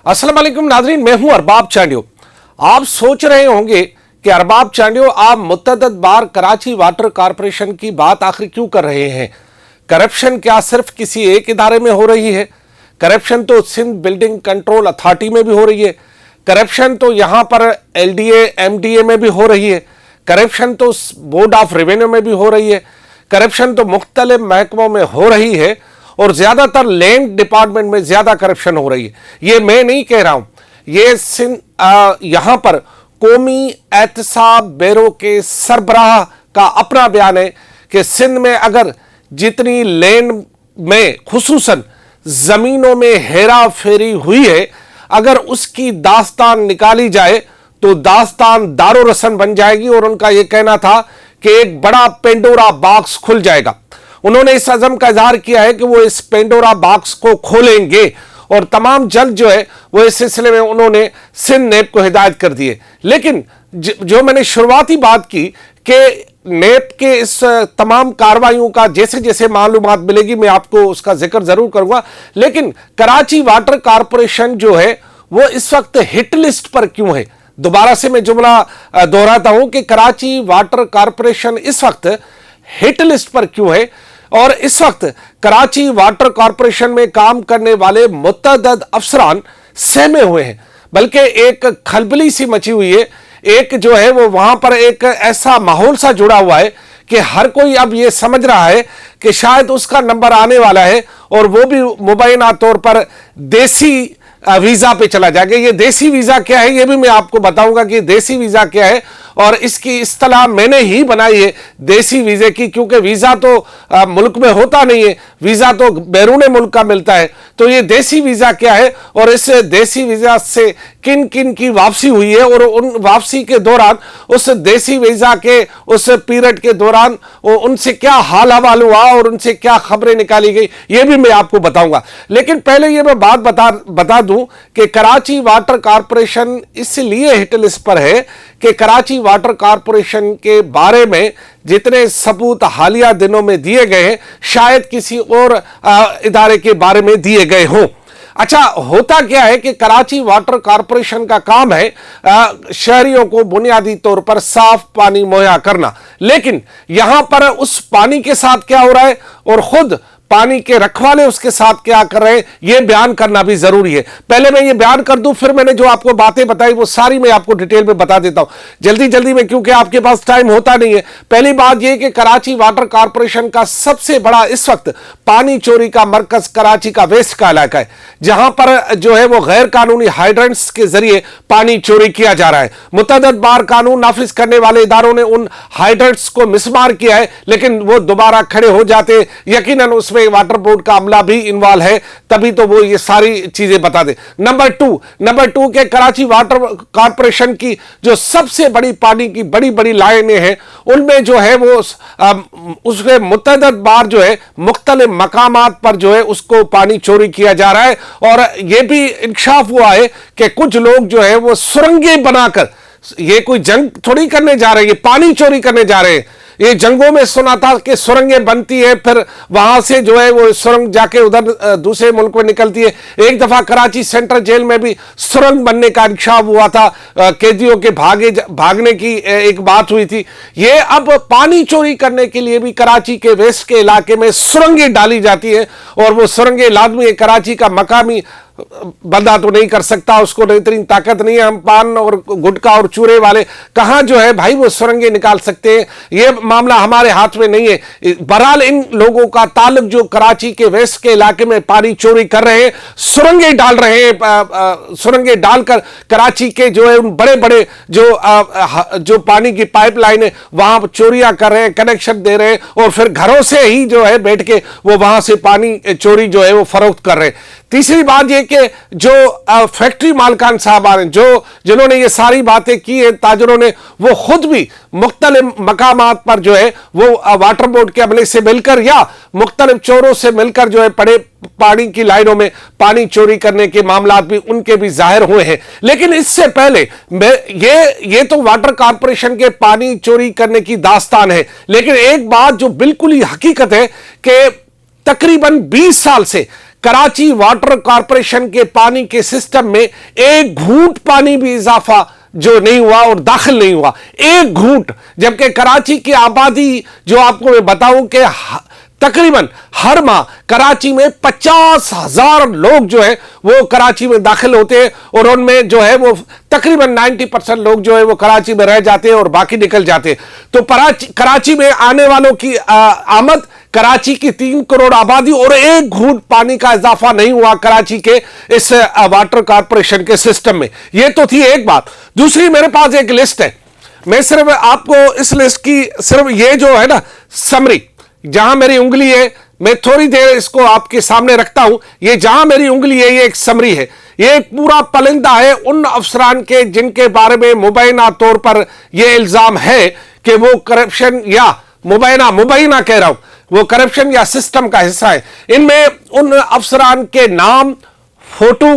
अस्सलाम वालेकुम नाज़रीन, मैं हूं अरबाब चांडियो। आप सोच रहे होंगे कि अरबाब चांडियो आप मुतअद्दिद बार कराची वाटर कॉरपोरेशन की बात आखिर क्यों कर रहे हैं। करप्शन क्या सिर्फ किसी एक इदारे में हो रही है? करप्शन तो सिंध बिल्डिंग कंट्रोल अथॉरिटी में भी हो रही है। करप्शन तो यहाँ पर LDA MDA में भी हो रही है। करप्शन तो बोर्ड ऑफ रेवेन्यू में भी हो रही है। करप्शन तो मुख्तलिफ महकमों में हो रही है और ज़्यादातर लैंड डिपार्टमेंट में ज़्यादा करप्शन हो रही है। ये मैं नहीं कह रहा हूँ, ये यहाँ पर कौमी एहतसाब ब्यूरो के सरबराह का अपना बयान है कि सिंध में अगर जितनी लैंड में खुसूसन ज़मीनों में हेरा फेरी हुई है, अगर उसकी दास्तान निकाली जाए तो दास्तान दारो रसन बन जाएगी। और उनका यह कहना था कि एक बड़ा पेंडोरा बॉक्स खुल जाएगा। उन्होंने इस अज़म का इजहार किया है कि वो इस पेंडोरा बॉक्स को खोलेंगे और तमाम जल्द जो है वो इस सिलसिले में उन्होंने सिंध नेब को हिदायत कर दी है। लेकिन जो मैंने शुरुआती बात की कि नेब के इस तमाम कार्रवाइयों का जैसे जैसे मालूमात मिलेगी मैं आपको उसका जिक्र जरूर करूंगा। लेकिन कराची वाटर कॉरपोरेशन जो है वो इस वक्त हिट लिस्ट पर क्यों है? दोबारा से मैं जुमला दोहराता हूं कि कराची वाटर कॉरपोरेशन इस वक्त हिट लिस्ट पर क्यों है और इस वक्त कराची वाटर कॉरपोरेशन में काम करने वाले मुतअद्दिद अफसरान सहमे हुए हैं। बल्कि एक खलबली सी मची हुई है, एक जो है वो वहां पर एक ऐसा माहौल सा जुड़ा हुआ है कि हर कोई अब ये समझ रहा है कि शायद उसका नंबर आने वाला है और वो भी मुबैना तौर पर देसी वीजा पे चला जाएगा। ये देसी वीजा क्या है ये भी मैं आपको बताऊंगा कि देसी वीजा क्या है और इसकी इस्तेलाह मैंने ही बनाई है देसी वीजे की, क्योंकि वीजा तो मुल्क में होता नहीं है, वीजा तो बैरून मुल्क का मिलता है। तो ये देसी वीजा क्या है और इस देसी वीजा से किन किन की वापसी हुई है और उन वापसी के दौरान उस देसी वीजा के उस पीरियड के दौरान उनसे क्या हाल हवाल हुआ और उनसे क्या खबरें निकाली गई ये भी मैं आपको बताऊंगा। लेकिन पहले ये मैं बात बता दूं कि कराची वाटर कॉरपोरेशन इसलिए हिट लिस्ट पर है कि कराची वाटर कॉरपोरेशन के बारे में जितने सबूत हालिया दिनों में दिए गए हैं शायद किसी और इदारे के बारे में दिए गए हों। अच्छा, होता क्या है कि कराची वाटर कॉरपोरेशन का काम है शहरियों को बुनियादी तौर पर साफ पानी मुहैया करना। लेकिन यहां पर उस पानी के साथ क्या हो रहा है और खुद पानी के रखवाले उसके साथ क्या कर रहे हैं यह बयान करना भी जरूरी है। पहले मैं ये बयान कर दूं, फिर मैंने जो आपको बातें बताई वो सारी मैं आपको डिटेल में बता देता हूं जल्दी जल्दी में, क्योंकि आपके पास टाइम होता नहीं है। पहली बात यह कि कराची वाटर कॉरपोरेशन का सबसे बड़ा इस वक्त पानी चोरी का मरकज कराची का वेस्ट का इलाका है, जहां पर जो है वो गैर कानूनी हाइड्रेंट्स के जरिए पानी चोरी किया जा रहा है। मुतअद्दिद बार कानून नाफिज करने वाले इदारों ने उन हाइड्रेंट्स को मिसमार किया है, लेकिन वो दोबारा खड़े हो जाते। यकीनन उसमें वाटर बोर्ड का अमला भी इन्वॉल्व है, तभी तो वो ये सारी चीजें बता दे। नंबर टू के कराची वाटर कॉरपोरेशन की जो सबसे बड़ी पानी की बड़ी बड़ी लाइनें हैं उनमें जो है वो उसके मुतअद्दिद बार जो है मुख्तलिफ मकामात पर जो है उसको पानी चोरी किया जा रहा है। और ये भी इंकशाफ हुआ है कि कुछ लोग जो है वो सुरंगें बनाकर, ये कोई जंग थोड़ी करने जा रहे हैं, पानी चोरी करने जा रहे हैं। ये जंगों में सुना था कि सुरंगें बनती है, फिर वहां से जो है वो सुरंग जाके उधर दूसरे मुल्क में निकलती है। एक दफा कराची सेंट्रल जेल में भी सुरंग बनने का इंकशाफ हुआ था, कैदियों के भागने की एक बात हुई थी। ये अब पानी चोरी करने के लिए भी कराची के वेस्ट के इलाके में सुरंगें डाली जाती है और वो सुरंगें लाजमी कराची का मकामी बंदा तो नहीं कर सकता, उसको इतनी ताकत नहीं है। हम पान और गुटखा और चूरे वाले कहां जो है भाई वो सुरंगें निकाल सकते हैं, ये मामला हमारे हाथ में नहीं है। बहरहाल इन लोगों का ताल्लुक जो कराची के वेस्ट के इलाके में पानी चोरी कर रहे हैं, सुरंगें डाल रहे हैं, सुरंगें डालकर कराची के जो है बड़े बड़े जो पानी की पाइपलाइन है वहां चोरियां कर रहे हैं, कनेक्शन दे रहे हैं और फिर घरों से ही जो है बैठ के वो वहां से पानी चोरी जो है वो फरोख्त कर रहे हैं। तीसरी बात यह कि जो फैक्ट्री मालकान साहबान हैं जिन्होंने ये सारी बातें की है, ताजरों ने, वो खुद भी मुख्तलिफ मकामात पर जो है वो वाटर बोर्ड के अमले से मिलकर या मुख्तलिफ चोरों से मिलकर जो है बड़े पानी की लाइनों में पानी चोरी करने के मामला भी उनके भी जाहिर हुए हैं। लेकिन इससे पहले ये तो वाटर कॉरपोरेशन के पानी चोरी करने की दास्तान है, लेकिन एक बात जो बिल्कुल ही हकीकत है कि तकरीबन 20 साल से कराची वाटर कॉरपोरेशन के पानी के सिस्टम में एक घूंट पानी भी इजाफा जो नहीं हुआ और दाखिल नहीं हुआ, एक घूंट। जबकि कराची की आबादी जो आपको मैं बताऊं कि तकरीबन हर माह कराची में 50,000 लोग जो है वो कराची में दाखिल होते हैं और उनमें जो है वो तकरीबन 90% लोग जो है वो कराची में रह जाते हैं और बाकी निकल जाते हैं। तो कराची में आने वालों की आमद, कराची की 3 करोड़ आबादी और एक घूंट पानी का इजाफा नहीं हुआ कराची के इस वाटर कॉरपोरेशन के सिस्टम में। ये तो थी एक बात। दूसरी, मेरे पास एक लिस्ट है, मैं सिर्फ आपको इस लिस्ट की सिर्फ ये जो है ना समरी, जहां मेरी उंगली है, मैं थोड़ी देर इसको आपके सामने रखता हूं, ये जहां मेरी उंगली है ये एक समरी है, ये एक पूरा पलिंदा है उन अफसरान के जिनके बारे में मुबैना तौर पर यह इल्जाम है कि वो करप्शन या मुबैना कह रहा हूं, वो करप्शन या सिस्टम का हिस्सा है। इनमें उन अफसरान के नाम, फोटो,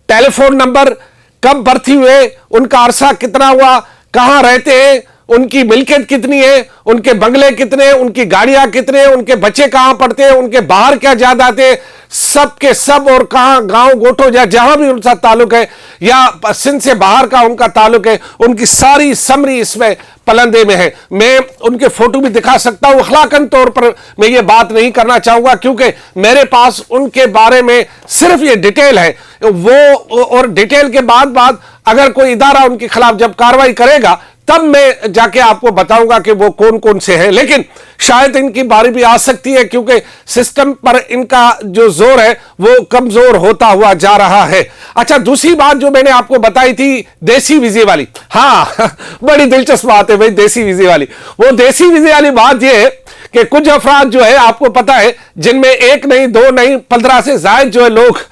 टेलीफोन नंबर, कब भर्ती हुए, उनका अरसा कितना हुआ, कहां रहते हैं, उनकी मिल्कियत कितनी है, उनके बंगले कितने, उनकी गाड़ियां कितने, उनके बच्चे कहां पढ़ते हैं, उनके बाहर क्या जायदाद है, सब के सब, और कहां गांव गोठो या जहां भी उनका ताल्लुक है या सिंध से बाहर का उनका ताल्लुक है, उनकी सारी समरी इसमें पलंदे में है। मैं उनके फोटो भी दिखा सकता हूं। अखलाकन तौर पर मैं ये बात नहीं करना चाहूंगा क्योंकि मेरे पास उनके बारे में सिर्फ ये डिटेल है वो, और डिटेल के बाद अगर कोई इदारा उनके खिलाफ जब कार्रवाई करेगा तब मैं जाके आपको बताऊंगा कि वो कौन कौन से हैं। लेकिन शायद इनकी बारी भी आ सकती है क्योंकि सिस्टम पर इनका जो जोर है वो कमजोर होता हुआ जा रहा है। अच्छा, दूसरी बात जो मैंने आपको बताई थी देसी वीजे वाली, हाँ बड़ी दिलचस्प बात है भाई देसी वीजे वाली। वो देसी वीजे वाली बात ये है कि कुछ अफराद जो है आपको पता है जिनमें एक नहीं, दो नहीं, 15 से ज्यादा जो है लोग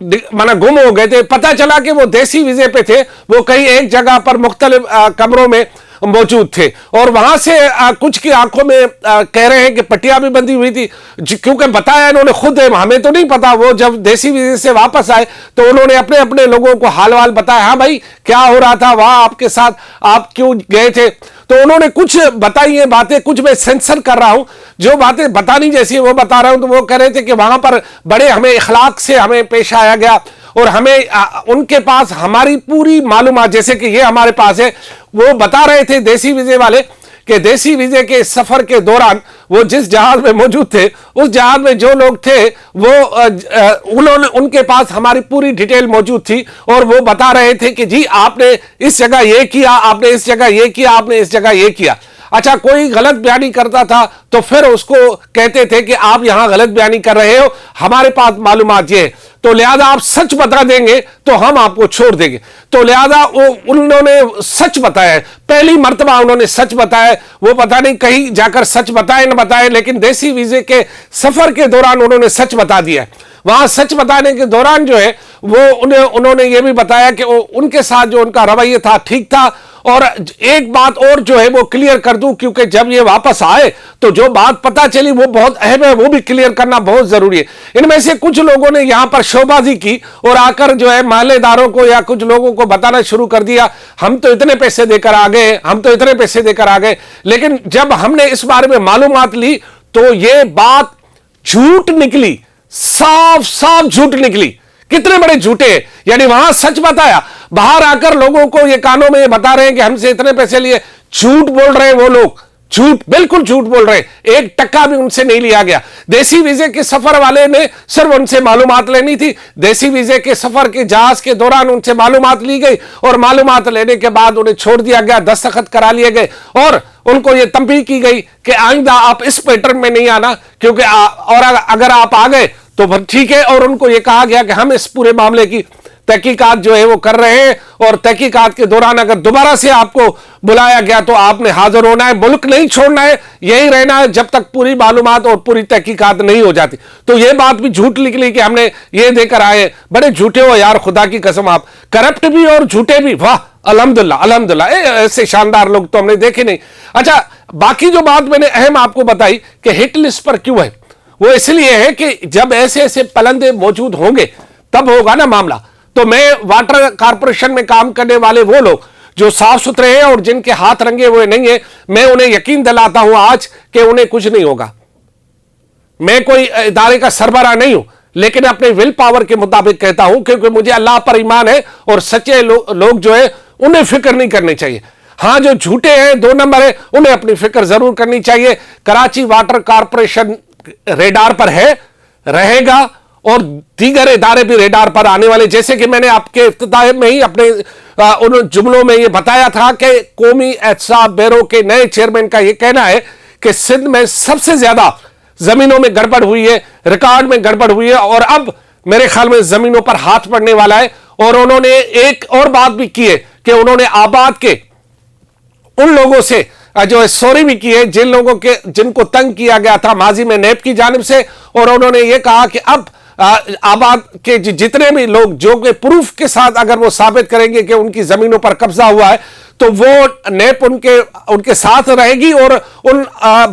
माना गुम हो गए थे। पता चला कि वो देसी वीजे पे थे, वो कहीं एक जगह पर मुख्तलिफ कमरों में मौजूद थे और वहां से कुछ की आंखों में कह रहे हैं कि पट्टियां भी बंधी हुई थी, क्योंकि बताया इन्होंने खुद है, हमें तो नहीं पता। वो जब देसी वीजे से वापस आए तो उन्होंने अपने अपने लोगों को हाल वाल बताया, हाँ भाई क्या हो रहा था वहां आपके साथ, आप क्यों गए थे। तो उन्होंने कुछ बताई है बातें, कुछ मैं सेंसर कर रहा हूं, जो बातें बतानी जैसी वो बता रहा हूं। तो वो कह रहे थे कि वहां पर बड़े हमें इखलाक से हमें पेश आया गया और हमें उनके पास हमारी पूरी मालूमात, जैसे कि ये हमारे पास है, वो बता रहे थे देसी वीजे वाले कि देसी वीजे के सफर के दौरान वो जिस जहाज में मौजूद थे उस जहाज में जो लोग थे वो उन्होंने उनके पास हमारी पूरी डिटेल मौजूद थी और वो बता रहे थे कि जी आपने इस जगह ये किया, आपने इस जगह ये किया, आपने इस जगह ये किया। अच्छा, कोई गलत बयानी करता था तो फिर उसको कहते थे कि आप यहां गलत बयानी कर रहे हो, हमारे पास मालूमात ये है, तो लिहाजा आप सच बता देंगे तो हम आपको छोड़ देंगे। तो लिहाजा उन्होंने सच बताया, पहली मर्तबा उन्होंने सच बताया। वो पता नहीं कहीं जाकर सच बताए न बताए, लेकिन देसी वीजे के सफर के दौरान उन्होंने सच बता दिया। वहां सच बताने के दौरान जो है वो उन्होंने ये भी बताया कि उनके साथ जो उनका रवैया था ठीक था। और एक बात और जो है वो क्लियर कर दूं, क्योंकि जब ये वापस आए तो जो बात पता चली वो बहुत अहम है, वो भी क्लियर करना बहुत जरूरी है। इनमें से कुछ लोगों ने यहां पर शोबाजी की और आकर जो है महल्लेदारों को या कुछ लोगों को बताना शुरू कर दिया, हम तो इतने पैसे देकर आ गए, हम तो इतने पैसे देकर आ गए। लेकिन जब हमने इस बारे में मालूमात ली तो ये बात झूठ निकली, साफ साफ झूठ निकली। कितने बड़े झूठे, यानी वहां सच बताया, बाहर आकर लोगों को ये कानों में ये बता रहे हैं कि हमसे इतने पैसे लिए। झूठ बोल रहे हैं वो लोग, झूठ, बिल्कुल झूठ बोल रहे हैं, 1 टका भी उनसे नहीं लिया गया। देसी वीजे के सफर वाले ने सिर्फ उनसे मालूमात लेनी थी, देसी वीजे के सफर के जहाज के दौरान उनसे मालूमात ली गई और मालूमात लेने के बाद उन्हें छोड़ दिया गया, दस्तखत करा लिए गए और उनको यह तंबीह की गई कि आइंदा आप इस पैटर्न में नहीं आना, क्योंकि और अगर आप आ गए तो फिर ठीक है। और उनको यह कहा गया कि हम इस पूरे मामले की तहकीकात जो है वो कर रहे हैं और तहकीकात के दौरान अगर दोबारा से आपको बुलाया गया तो आपने हाजिर होना है, मुल्क नहीं छोड़ना है, यही रहना है जब तक पूरी मालूमात और पूरी तहकीकात नहीं हो जाती। तो ये बात भी झूठ निकली कि हमने ये देकर आए। बड़े झूठे हो यार, खुदा की कसम, आप करप्ट भी और झूठे भी, वाह अल्हम्दुलिल्लाह अल्हम्दुलिल्लाह, ऐसे शानदार लोग तो हमने देखे नहीं। अच्छा, बाकी जो बात मैंने अहम आपको बताई कि हिट लिस्ट पर क्यों है, वो इसलिए है कि जब ऐसे ऐसे पलंदे मौजूद होंगे तब होगा ना मामला। तो मैं वाटर कॉरपोरेशन में काम करने वाले वो लोग जो साफ सुथरे हैं और जिनके हाथ रंगे हुए नहीं है, मैं उन्हें यकीन दिलाता हूं आज कि उन्हें कुछ नहीं होगा। मैं कोई इदारे का सरबराह नहीं हूं, لیکن اپنے ول پاور کے مطابق کہتا ہوں کیونکہ مجھے اللہ پر ایمان ہے اور سچے لوگ جو ہے انہیں فکر نہیں کرنی چاہیے. ہاں جو جھوٹے ہیں 2 نمبر ہیں انہیں اپنی فکر ضرور کرنی چاہیے. کراچی واٹر کارپوریشن ریڈار پر ہے, رہے گا, اور دیگر ادارے بھی ریڈار پر آنے والے. جیسے کہ میں نے آپ کے افتتاح میں ہی اپنے ان جملوں میں یہ بتایا تھا کہ قومی احتساب بیورو کے نئے چیئرمین کا یہ کہنا ہے کہ سندھ میں سب سے زیادہ زمینوں میں گڑبڑ ہوئی ہے, ریکارڈ میں گڑبڑ ہوئی ہے, اور اب میرے خیال میں زمینوں پر ہاتھ پڑنے والا ہے. اور انہوں نے ایک اور بات بھی کی ہے کہ انہوں نے آباد کے ان لوگوں سے جو ہے سوری بھی کی ہے جن کو تنگ کیا گیا تھا ماضی میں نیب کی جانب سے, اور انہوں نے یہ کہا کہ اب آباد کے جتنے بھی لوگ جو کہ پروف کے ساتھ اگر وہ ثابت کریں گے کہ ان کی زمینوں پر قبضہ ہوا ہے تو وہ نیب ان کے ساتھ رہے گی اور ان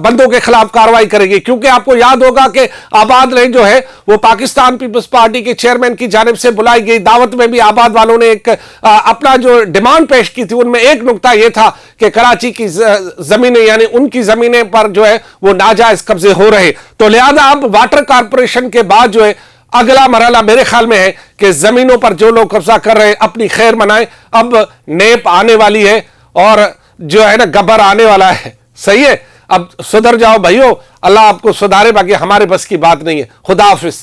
بندوں کے خلاف کارروائی کرے گی. کیونکہ آپ کو یاد ہوگا کہ آباد رینج جو ہے وہ پاکستان پیپلز پارٹی کے چیئرمین کی جانب سے بلائی گئی دعوت میں بھی آباد والوں نے ایک اپنا جو ڈیمانڈ پیش کی تھی. ان میں ایک نقطہ یہ تھا کہ کراچی کی زمینیں یعنی ان کی زمینیں پر جو ہے وہ ناجائز قبضے ہو رہے. تو لہذا اب واٹر کارپوریشن کے بعد جو ہے اگلا مرحلہ میرے خیال میں ہے کہ زمینوں پر جو لوگ قبضہ کر رہے ہیں اپنی خیر منائیں. اب نیب آنے والی ہے اور جو ہے نا گبر آنے والا ہے. صحیح ہے, اب سدھر جاؤ بھائیو, اللہ آپ کو سدھارے, باقی ہمارے بس کی بات نہیں ہے. خدا حافظ.